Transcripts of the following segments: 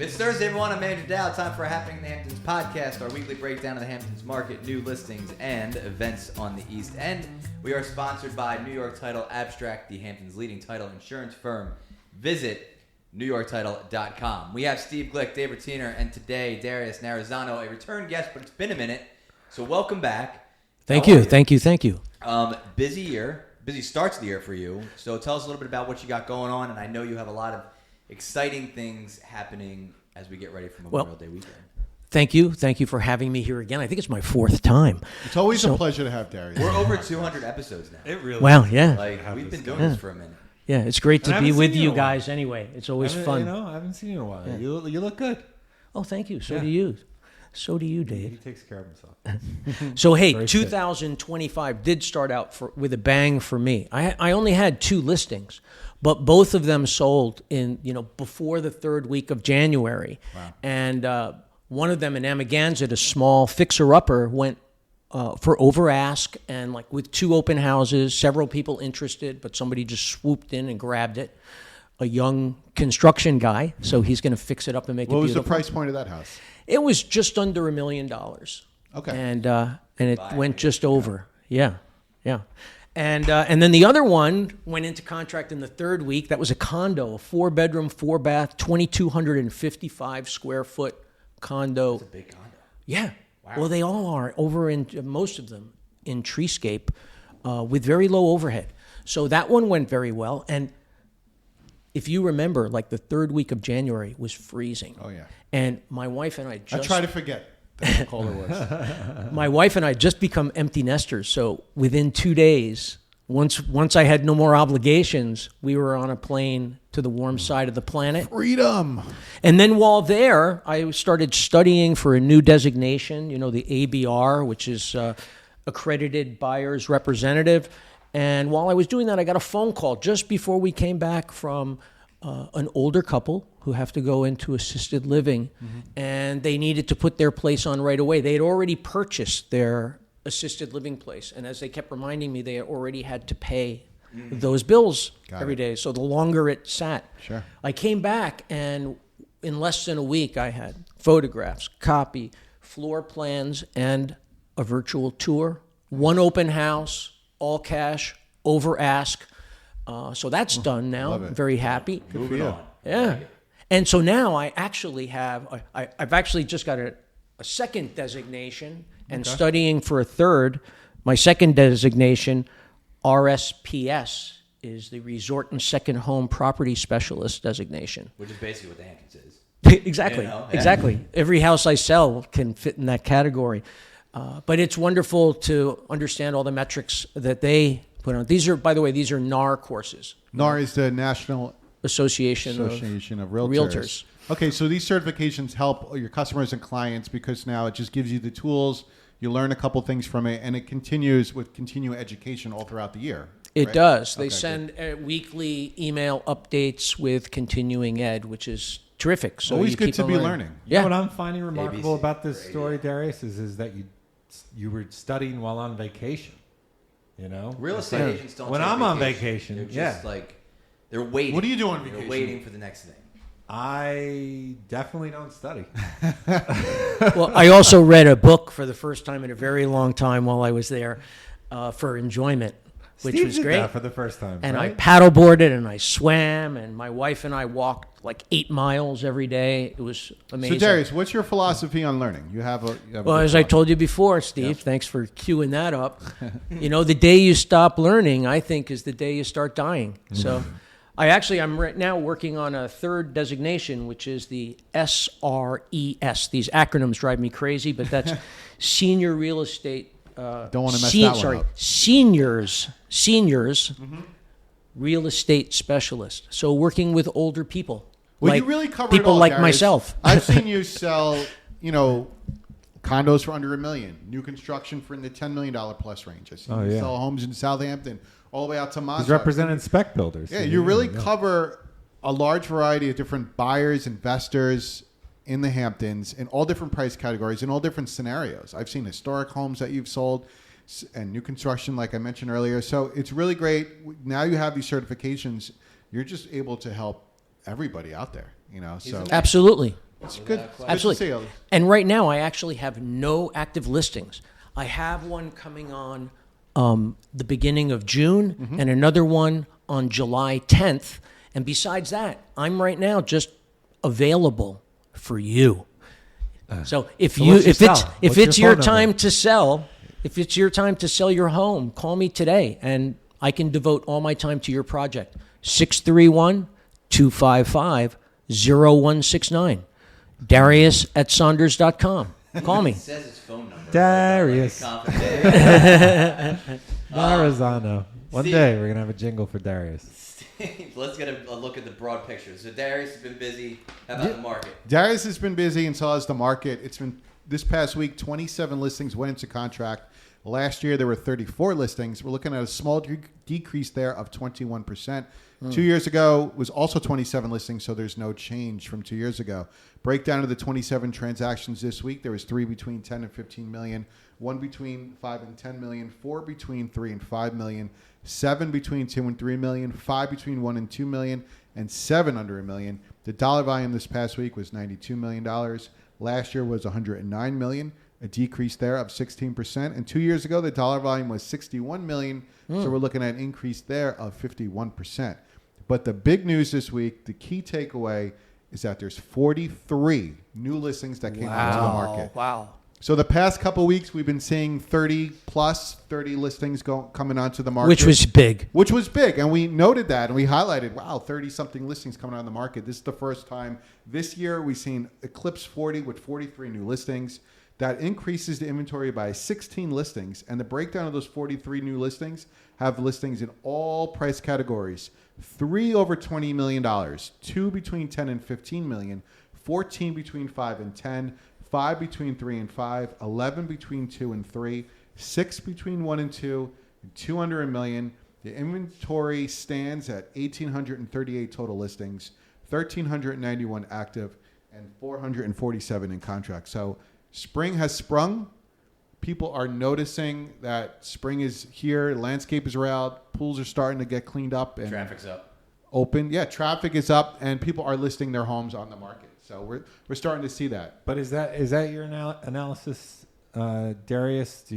It's Thursday, everyone. I'm Andrew Dow. Time for a Happening in the Hamptons podcast, our weekly breakdown of the Hamptons market, new listings, and events on the East End. We are sponsored by New York Title Abstract, the Hamptons' leading title insurance firm. Visit NewYorkTitle.com. We have Steve Glick, Dave Rutiner, and today Darius Narizzano, a return guest, but it's been a minute. So welcome back. Thank you. Busy year. Busy starts of the year for you. So tell us a little bit about what you got going on, and I know you have a lot of exciting things happening as we get ready for Memorial Day weekend. Thank you. Thank you for having me here again. I think it's my fourth time. It's always a pleasure to have Darius. We're over 200 episodes now. It really Well, is. yeah. Like, we've been doing this for a minute. Yeah, it's great to And I be haven't with seen you you in a while. guys anyway. It's always fun. I haven't seen you in a while. Yeah. You look good. Oh, thank you. So Yeah. do you. So do you, He Dave. takes care of himself. So, hey, Very fit. 2025 did start out with a bang for me. I only had 2 listings, but both of them sold in, before the third week of January. Wow. And one of them in Amagansett, a small fixer-upper, went for over ask, and like with 2 open houses, several people interested, but somebody just swooped in and grabbed it. A young construction guy, so he's going to fix it up and make it What was beautiful. the price point of that house? It was just under $1 million. Okay. And it went just over. Yeah. And then the other one went into contract in the third week. That was a condo, a 4-bedroom, 4-bath, 2,255 square foot condo. It's a big condo. Yeah. Wow. Well, they all are over in most of them in treescape with very low overhead. So that one went very well. And if you remember, like the third week of January was freezing. Oh, yeah. And my wife and I I just try to forget how cold it was. my wife and I just become empty nesters. So within 2 days, once I had no more obligations, we were on a plane to the warm side of the planet. Freedom. And then while there, I started studying for a new designation, the ABR, which is Accredited Buyer's Representative. And while I was doing that, I got a phone call just before we came back from an older couple who have to go into assisted living, and they needed to put their place on right away. They had already purchased their assisted living place, and as they kept reminding me, they already had to pay those bills every day. So the longer it sat, Sure. I came back, and in less than a week, I had photographs, copy, floor plans, and a virtual tour, 1 open house, all cash, over ask. So that's done now. love it. Very happy. Moving on. Yeah. And so now I actually have, I've actually just got a second designation and studying for a third. My second designation, RSPS, is the Resort and Second Home Property Specialist designation. Which is basically what the Hamptons is. Exactly. Yeah. Exactly. Every house I sell can fit in that category. But it's wonderful to understand all the metrics that they put on. These are, by the way, these are NAR courses. NAR is the National Association of Realtors. Okay, so these certifications help your customers and clients because now it just gives you the tools. You learn a couple things from it, and it continues with continuing education all throughout the year. It right? does. They Okay, send weekly email updates with continuing ed, which is terrific. So Always you good keep to on be learning. learning. Yeah. What I'm finding remarkable ABC, about this radio. story, Darius, is that you were studying while on vacation. Real estate agents don't When take I'm on vacation. vacation, They're just they're waiting. What do you do on They're vacation? waiting for the next thing. I definitely don't study. Well, I also read a book for the first time in a very long time while I was there for enjoyment, which Steve was did great. that for the first time, And I right? paddleboarded and I swam, and my wife and I walked like 8 miles every day. It was amazing. So, Darius, what's your philosophy on learning? You have a Well, as I told you before, Steve, thanks for queuing that up. The day you stop learning, I think, is the day you start dying. So I'm right now working on a third designation, which is the SRES. These acronyms drive me crazy, but that's Senior Real Estate. Don't want to mess that one up. Seniors Real Estate Specialist. So working with older people. Well, like you really cover people it all, like Darius. myself. I've seen you sell, condos for under $1 million, new construction for in the $10 million plus range. I've seen you sell homes in Southampton, all the way out to Montauk. He's representing spec builders. Yeah, you really cover a large variety of different buyers, investors in the Hamptons in all different price categories, in all different scenarios. I've seen historic homes that you've sold and new construction, like I mentioned earlier. So it's really great. Now you have these certifications. You're just able to help everybody out there, you know. So Absolutely. It's good. Without question. Good to see Absolutely. you. And right now, I actually have no active listings. I have one coming on the beginning of June and another one on July 10th. And besides that, I'm right now just available for you. So if what's your it's cell? if What's it's your your phone time number? to sell, if it's your time to sell your home, call me today and I can devote all my time to your project. 631-255-0169. Darius at Saunders.com. Call me. It says his phone number. Darius. Like confident. Narizzano. One Steve. day we're going to have a jingle for Darius. Let's get a look at the broad picture. So Darius has been busy. How about the market? Darius has been busy, and so has the market. It's been this past week. 27 listings went into contract. Last year there were 34 listings. We're looking at a small decrease there of 21%. 2 years ago was also 27 listings, so there's no change from 2 years ago. Breakdown of the 27 transactions this week: there was 3 between 10 and 15 million, 1 between 5 and 10 million, 4 between 3 and 5 million, 7 between 2 and 3 million, 5 between 1 and 2 million, and 7 under a million. The dollar volume this past week was $92 million. Last year was $109 million, a decrease there of 16%. And 2 years ago, the dollar volume was $61 million. So we're looking at an increase there of 51%. But the big news this week, the key takeaway, is that there's 43 new listings that came onto the market. Wow. So the past couple of weeks, we've been seeing 30 listings coming onto the market. Which was big. Which was big. And we noted that and we highlighted, wow, 30-something listings coming on the market. This is the first time this year we've seen eclipse 40 with 43 new listings. That increases the inventory by 16 listings. And the breakdown of those 43 new listings have listings in all price categories. 3 over $20 million, 2 between 10 and 15 million, 14 between 5 and 10, 5 between 3 and 5, 11 between 2 and 3, 6 between 1 and 2, and 2 under a million. The inventory stands at 1,838 total listings, 1,391 active, and 447 in contract. So spring has sprung. People are noticing that spring is here. Landscape is around. Pools are starting to get cleaned up and Traffic's up. open. Yeah, traffic is up, and people are listing their homes on the market. So we're starting to see that. But is that your analysis, Darius?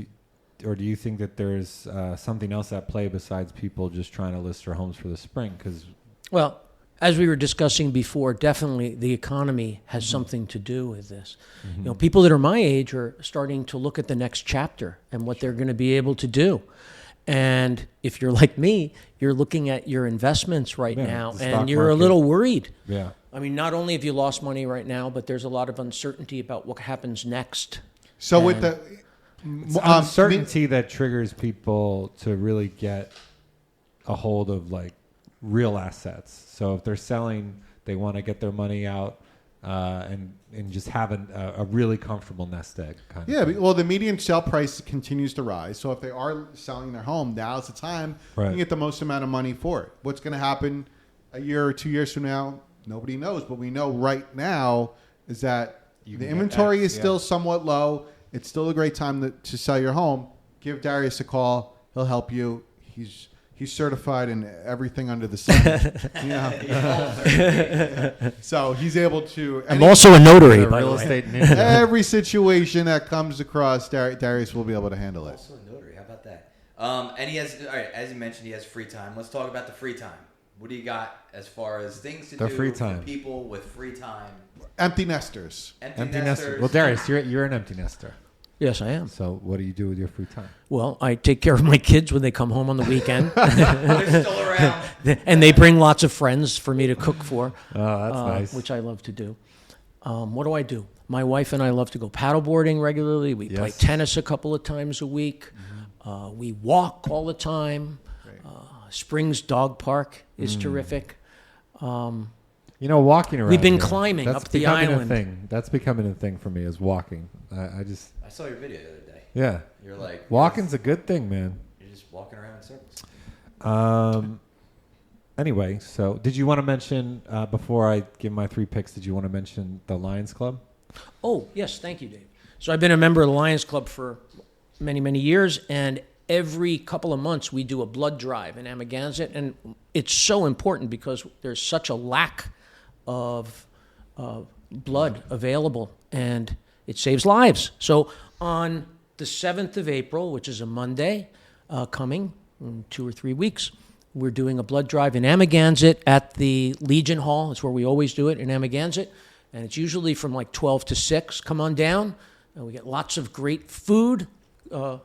Or do you think that there's something else at play besides people just trying to list their homes for the spring? Because Well, as we were discussing before, definitely the economy has something to do with this. You know, people that are my age are starting to look at the next chapter and what they're going to be able to do. And if you're like me, you're looking at your investments right now, the stock and you're a market. little worried. yeah, I mean, not only have you lost money right now, but there's a lot of uncertainty about what happens next. So with And- the it's uncertainty that triggers people to really get a hold of like real assets. So if they're selling, they want to get their money out and just have a really comfortable nest egg. Kind of thing. well, the median sale price continues to rise. So if they are selling their home, now's the time you Right. can get the most amount of money for it. What's going to happen a year or 2 years from now? Nobody knows. But we know right now is that You the can get inventory X, is still somewhat low. It's still a great time to sell your home. Give Darius a call. He'll help you. He's certified in everything under the sun. So he's able to. I'm also a notary, The by the real way. estate ninja. Every situation that comes across, Darius will be able to handle it. Also a notary. How about that? And he has, all right, as you mentioned, he has free time. Let's talk about the free time. What do you got as far as things to The do free for time. people with free time? Empty nesters. Empty Empty nesters. nester. Well, Darius, you're an empty nester. Yes, I am. So what do you do with your free time? Well, I take care of my kids when they come home on the weekend, They're still around. and they bring lots of friends for me to cook for. Oh, that's nice. Which I love to do. What do I do? My wife and I love to go paddleboarding regularly. We play Yes. tennis a couple of times a week. We walk all the time. Springs Dog Park is terrific. You know, walking around. We've been here, climbing that's up the becoming island. A thing. That's becoming a thing for me is walking. I just, I saw your video the other day. yeah. You're like Walking's a good thing, man. You're just walking around in circles. Anyway, so did you want to mention, before I give my 3 picks, did you want to mention the Lions Club? Oh, yes, thank you, Dave. So I've been a member of the Lions Club for many, many years, and every couple of months we do a blood drive in Amagansett, and it's so important because there's such a lack of blood available, and it saves lives. So on the 7th of April, which is a Monday, coming in 2 or 3 weeks, we're doing a blood drive in Amagansett at the Legion Hall. It's where we always do it, in Amagansett. And it's usually from like 12 to 6. Come on down. And we get lots of great food. Now,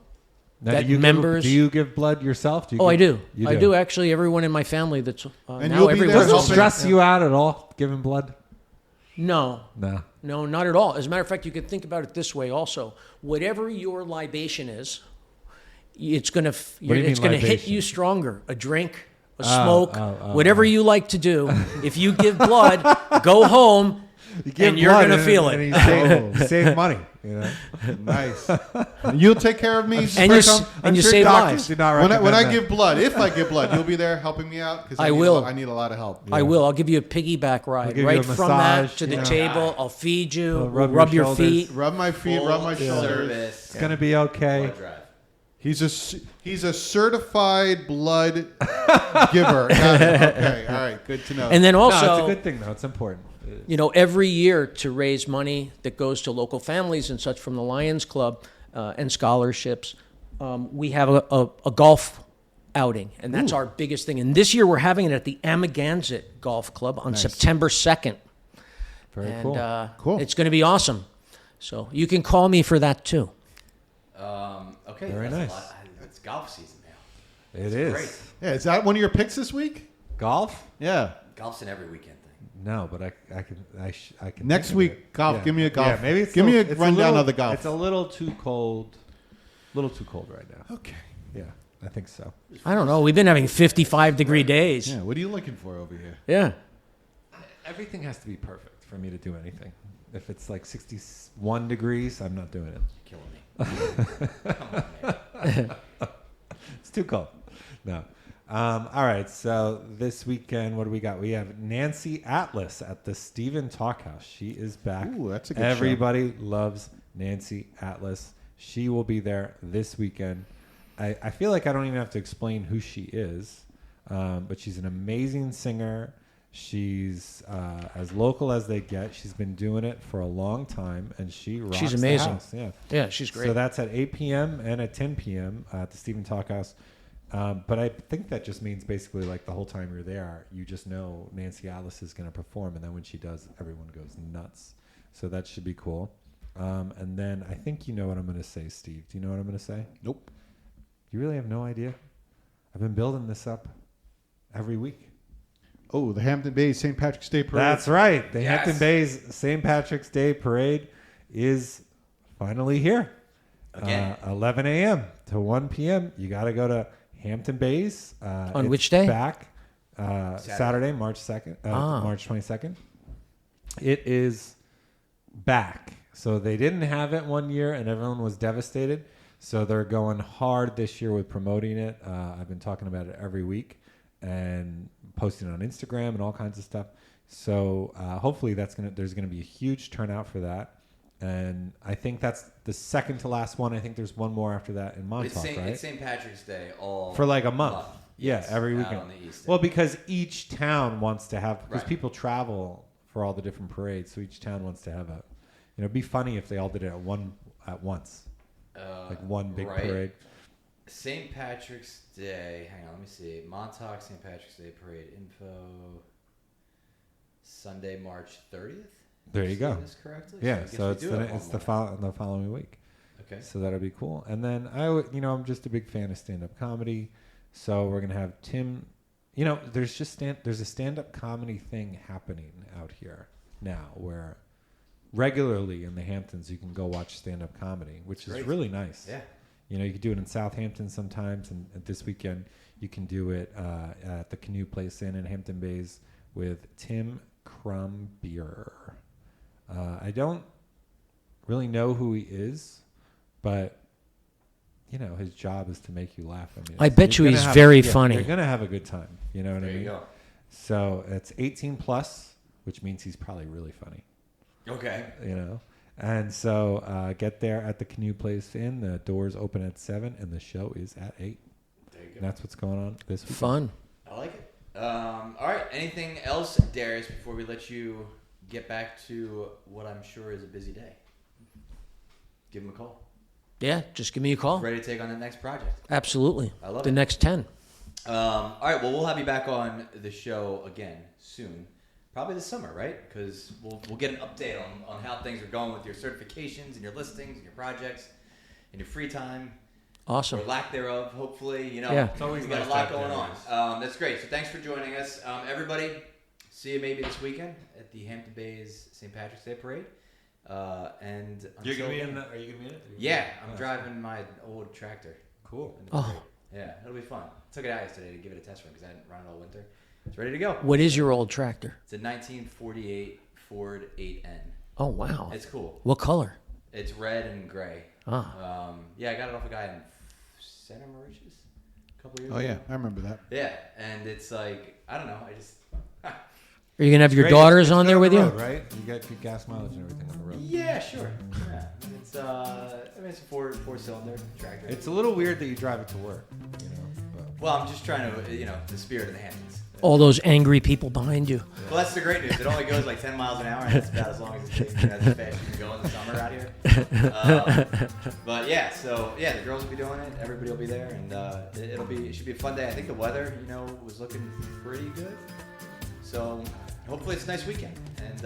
That members. do you give blood yourself? Do you I do. You I do, actually. Everyone in my family that's And now you'll be everyone. there Does it helping- stress you out at all, giving blood? No. No. No, not at all. As a matter of fact, you could think about it this way also. Whatever your libation is, it's going to do you mean hit libation? you stronger. A drink, a smoke, whatever you like to do. If you give blood, go home and you're going to feel it. And you save money. You know? Nice. You'll take care of me. And you Spring. and you sure save doctors lives. do not When recommend I that. give blood, if I give blood, you'll be there helping me out because I will. I need a lot of help. I will. I'll give you a piggyback ride give you right a from that massage, to the you know. table. I'll feed you. I'll We'll rub rub your your shoulders. feet. Rub my feet, rub my Full shoulders. service. It's going to be okay. Blood drive. He's a certified blood giver. Got it. Okay, all right, good to know. And then also, No, it's a good thing, though. It's important. you know, every year to raise money that goes to local families and such from the Lions Club and scholarships, we have a golf outing, and that's our biggest thing. And this year we're having it at the Amagansett Golf Club on September 2nd. Very And cool. Cool. it's going to be awesome. So you can call me for that too. Okay. Very that's nice. a lot. It's golf season now. It is. Great. Yeah, is that one of your picks this week? Golf? Yeah. Golf's an every weekend thing. No, but I can. Next think of week, it. golf. Yeah. Give me a golf. Yeah, maybe it's give me a it's rundown little- of the golf. It's a little too cold. A little too cold right now. Okay. Yeah, I think so. I don't know. We've been having 55-degree days. Yeah. What are you looking for over here? Yeah. Everything has to be perfect for me to do anything. If it's like 61 degrees, I'm not doing it. You're killing me. Come on, man. It's too cold. No. All right. So this weekend, what do we got? We have Nancy Atlas at the Stephen Talkhouse. She is back. Ooh, that's a good show. Everybody loves Nancy Atlas. She will be there this weekend. I feel like I don't even have to explain who she is, but she's an amazing singer. She's as local as they get. She's been doing it for a long time, and she rocks She's the amazing. house. Yeah. Yeah, she's great. So that's at 8 p.m. and at 10 p.m. At the Stephen Talkhouse. But I think that just means basically like the whole time you're there, you just know Nancy Atlas is going to perform. And then when she does, everyone goes nuts. So that should be cool. And then I think you know what I'm going to say, Steve. Do you know what I'm going to say? Nope. You really have no idea? I've been building this up every week. Oh, the Hampton Bays St. Patrick's Day Parade. That's right. The Yes. Hampton Bays St. Patrick's Day Parade is finally here. Again. 11 a.m. to 1 p.m. You got to go to Hampton Bays. On It's which day? Back Saturday, March 2nd, March 22nd. It is back. So they didn't have it one year, and everyone was devastated. So they're going hard this year with promoting it. I've been talking about it every week and posting on Instagram and all kinds of stuff. So hopefully there's gonna be a huge turnout for that. And I think that's the second to last one. I think there's one more after that in Montauk, right? It's St. Patrick's Day all For like a month. Yeah, Yes, every out weekend. on the East Well, End. because each town wants to have, because Right. people travel for all the different parades, so each town wants to have a, it'd be funny if they all did it at once, like one big right. parade. St. Patrick's Day. Hang on, let me see. Montauk St. Patrick's Day Parade info. Sunday, March 30th. There Did you I go. say this correctly? Yeah, I guess so we it's do the, have it's one the, more. the following week. Okay. So that'll be cool. And then I'm just a big fan of stand-up comedy. So we're gonna have Tim. There's a stand-up comedy thing happening out here now, where regularly in the Hamptons you can go watch stand-up comedy, which is Great. really nice. Yeah. You can do it in Southampton sometimes, and this weekend you can do it at the Canoe Place Inn in Hampton Bays with Tim Crumbier. I don't really know who he is, but his job is to make you laugh. I bet you're you gonna he's have very yeah, funny. You're gonna have a good time. You know what I There mean? you go. So it's 18 plus, which means he's probably really funny. Okay. And so get there at the Canoe Place Inn. The doors open at 7 and the show is at 8. There you go. And that's what's going on this week. Fun. I like it. All right. Anything else, Darius, before we let you get back to what I'm sure is a busy day. Give him a call. Yeah, just give me a call. Ready to take on that next project. Absolutely. I love the it. next 10. All right, well, we'll have you back on the show again soon. Probably this summer, right? Because we'll get an update on how things are going with your certifications and your listings and your projects and your free time. Awesome. Or lack thereof, hopefully. You know, Yeah. It's always we've got nice a lot to have going Darius. on. That's great. So thanks for joining us. Everybody, see you maybe this weekend at the Hampton Bays St. Patrick's Day Parade. And You're gonna be until in? then- Are you gonna be in it? Yeah, I'm Nice. driving my old tractor. Cool. in the Oh. parade. Yeah, it'll be fun. Took it out yesterday to give it a test run because I hadn't run it all winter. It's ready to go. What is your old tractor? It's a 1948 Ford 8N. Oh, wow. It's cool. What color? It's red and gray. Ah. Yeah, I got it off a guy in Santa Mauritius a couple years Oh ago. yeah, I remember that. Yeah, and it's like, I don't know, I just... Are you going to have your Great. daughters It's on good there with the you? road, right? You get good gas mileage and everything on the road. Yeah, sure. Yeah, it's it's a four-cylinder tractor. It's a little weird that you drive it to work, you know. But Well, I'm just trying to, the spirit of the Hamptons. All those angry people behind you. Well, that's the great news. It only goes like 10 miles an hour, and that's about as long as it takes. That's as fast as you can go in the summer out here. But yeah, so yeah, the girls will be doing it. Everybody will be there, and it should be a fun day. I think the weather, was looking pretty good. So hopefully it's a nice weekend, and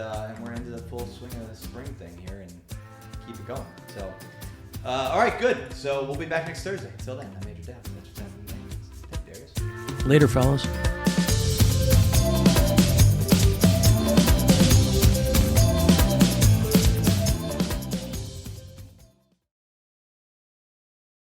we're into the full swing of the spring thing here, and keep it going. So, all right, good. So we'll be back next Thursday. Until then, I'm Major Daff. That's what's happening. Thank you, Darius. Later, fellas.